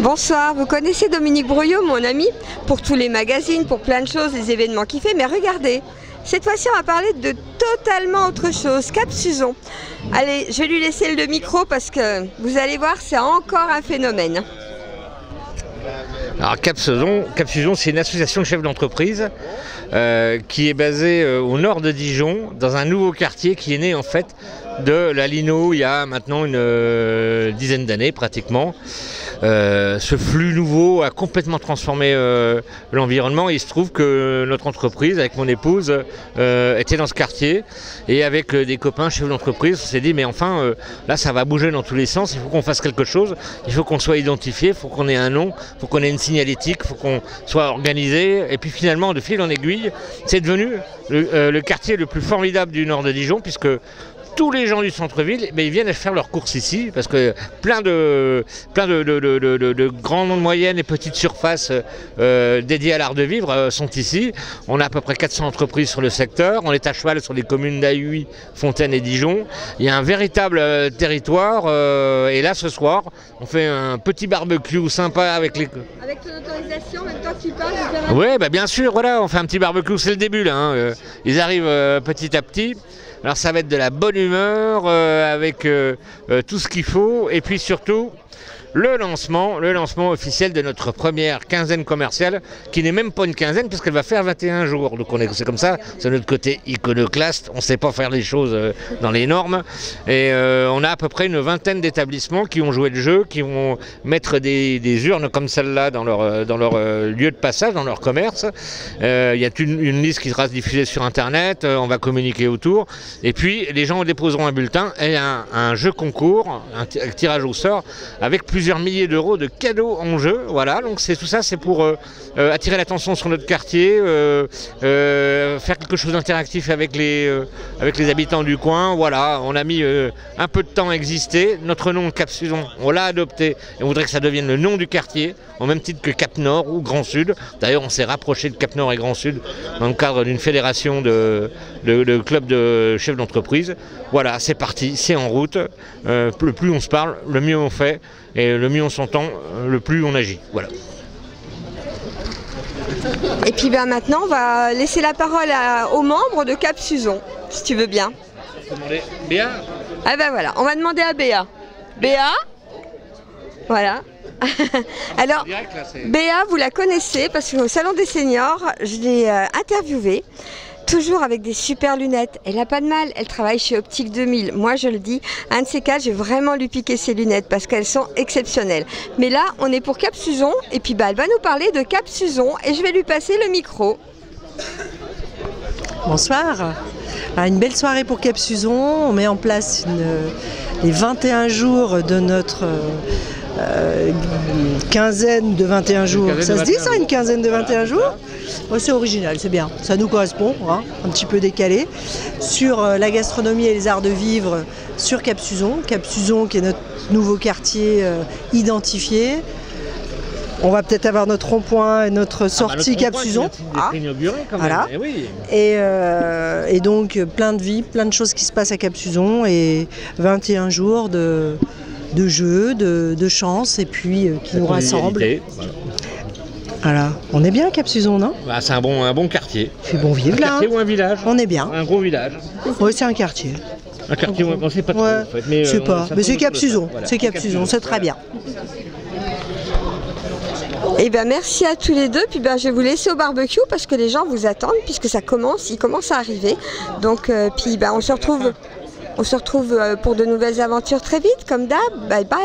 Bonsoir, vous connaissez Dominique Brouillot, mon ami, pour tous les magazines, pour plein de choses, les événements qu'il fait, mais regardez, cette fois-ci on va parler de totalement autre chose, Cap-Suzon. Allez, je vais lui laisser le micro parce que vous allez voir, c'est encore un phénomène. Alors Cap-Suzon, c'est une association de chefs d'entreprise qui est basée au nord de Dijon, dans un nouveau quartier qui est né en fait de la Lino il y a maintenant une dizaine d'années pratiquement. Ce flux nouveau a complètement transformé l'environnement et il se trouve que notre entreprise, avec mon épouse, était dans ce quartier et avec des copains chefs d'entreprise, on s'est dit mais enfin là ça va bouger dans tous les sens, il faut qu'on fasse quelque chose, il faut qu'on soit identifié, il faut qu'on ait un nom, il faut qu'on ait une signalétique, il faut qu'on soit organisé et puis finalement de fil en aiguille, c'est devenu le quartier le plus formidable du nord de Dijon puisque tous les gens du centre-ville, ils viennent faire leurs courses ici parce que plein de grandes, moyennes et petites surfaces dédiées à l'art de vivre sont ici. On a à peu près 400 entreprises sur le secteur. On est à cheval sur les communes d'Ahuy, Fontaine et Dijon. Il y a un véritable territoire. Et là, ce soir, on fait un petit barbecue sympa avec les... Avec ton autorisation, en même temps que tu parles, Oui, bien sûr, voilà, on fait un petit barbecue, c'est le début là. Hein. Ils arrivent petit à petit. Alors ça va être de la bonne humeur avec tout ce qu'il faut et puis surtout le lancement officiel de notre première quinzaine commerciale qui n'est même pas une quinzaine puisqu'elle va faire 21 jours. Donc c'est comme ça, c'est notre côté iconoclaste, on ne sait pas faire les choses dans les normes. Et on a à peu près une vingtaine d'établissements qui ont joué le jeu, qui vont mettre des urnes comme celle-là dans leur lieu de passage, dans leur commerce. Il y a une liste qui sera diffusée sur Internet, on va communiquer autour. Et puis les gens déposeront un bulletin et un jeu concours, un tirage au sort avec plusieurs milliers d'euros de cadeaux en jeu, voilà, donc tout ça c'est pour attirer l'attention sur notre quartier, faire quelque chose d'interactif avec les habitants du coin, voilà, on a mis un peu de temps à exister, notre nom Cap-Suzon, on l'a adopté et on voudrait que ça devienne le nom du quartier, au même titre que Cap-Nord ou Grand Sud, d'ailleurs on s'est rapproché de Cap-Nord et Grand Sud dans le cadre d'une fédération de clubs de chefs d'entreprise, voilà, c'est parti, c'est en route, le plus on se parle, le mieux on fait, et le mieux on s'entend, le plus on agit. Voilà. Et puis maintenant, on va laisser la parole aux membres de Cap-Suzon, si tu veux bien. Béa ? Ah ben voilà, on va demander à Béa. Béa ? Voilà. Alors, Béa, vous la connaissez parce qu'au Salon des Seniors, je l'ai interviewée. Toujours avec des super lunettes. Elle n'a pas de mal, elle travaille chez Optique 2000. Moi, je le dis, un de ces cas, j'ai vraiment lui piqué ses lunettes parce qu'elles sont exceptionnelles. Mais là, on est pour Cap-Suzon et puis elle va nous parler de Cap-Suzon et je vais lui passer le micro. Bonsoir. Une belle soirée pour Cap-Suzon. On met en place les 21 jours de notre quinzaine de 21 jours. Ça se dit ça, une quinzaine de 21 jours ? Ouais, c'est original, c'est bien. Ça nous correspond, hein, un petit peu décalé. Sur la gastronomie et les arts de vivre sur Cap-Suzon. Cap-Suzon qui est notre nouveau quartier identifié. On va peut-être avoir notre rond-point et notre sortie Cap-Suzon. Voilà. Et donc plein de vie, plein de choses qui se passent à Cap-Suzon et 21 jours de jeux, de chance et puis qui nous rassemblent. Voilà, on est bien à Cap-Suzon, non ? Bah, c'est un bon quartier. Il fait bon vivre là. Un quartier ou un village ? On est bien. Un gros village. Oui, c'est un quartier. Un quartier, on ne sait pas trop. Ouais, en fait, mais c'est Cap-Suzon. Voilà. C'est Cap-Suzon, c'est très bien. Et bien merci à tous les deux, puis je vais vous laisser au barbecue parce que les gens vous attendent puisque il commence à arriver. Donc on se retrouve pour de nouvelles aventures très vite, comme d'hab. Bye bye.